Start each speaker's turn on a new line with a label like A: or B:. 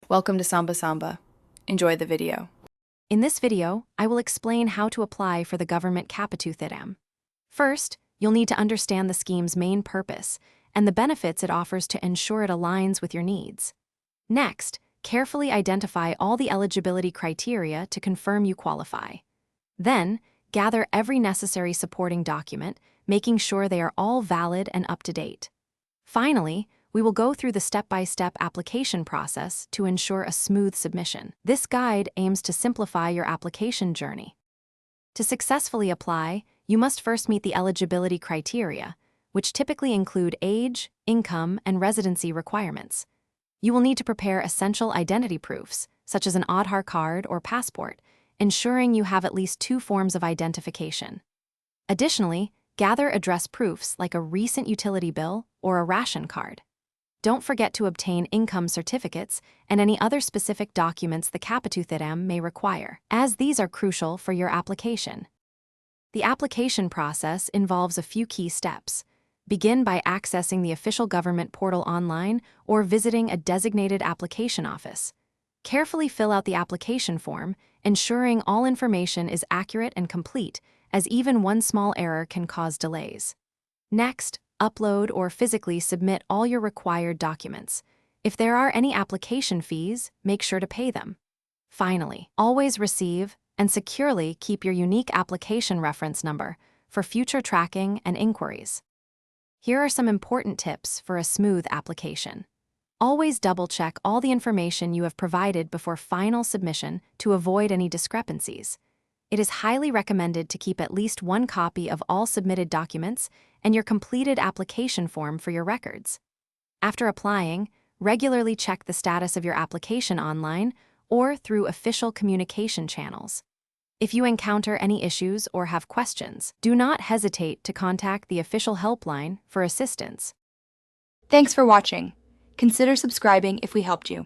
A: Welcome to Samba Samba. Enjoy the video.
B: In this video, I will explain how to apply for the government Kapitu Thittam. First, you'll need to understand the scheme's main purpose and the benefits it offers to ensure it aligns with your needs. Next, carefully identify all the eligibility criteria to confirm you qualify. Then, gather every necessary supporting document, making sure they are all valid and up to date. Finally, we will go through the step-by-step application process to ensure a smooth submission. This guide aims to simplify your application journey. To successfully apply, you must first meet the eligibility criteria, which typically include age, income, and residency requirements. You will need to prepare essential identity proofs, such as an Aadhaar card or passport, ensuring you have at least 2 forms of identification. Additionally, gather address proofs like a recent utility bill or a ration card. Don't forget to obtain income certificates and any other specific documents the Kapitu Thittam may require, as these are crucial for your application. The application process involves a few key steps. Begin by accessing the official government portal online or visiting a designated application office. Carefully fill out the application form, ensuring all information is accurate and complete, as even one small error can cause delays. Next, upload or physically submit all your required documents. If there are any application fees, make sure to pay them. Finally, always receive and securely keep your unique application reference number for future tracking and inquiries. Here are some important tips for a smooth application. Always double-check all the information you have provided before final submission to avoid any discrepancies. It is highly recommended to keep at least 1 copy of all submitted documents and your completed application form for your records. After applying, regularly check the status of your application online or through official communication channels. If you encounter any issues or have questions, do not hesitate to contact the official helpline for assistance.
C: Thanks for watching. Consider subscribing if we helped you.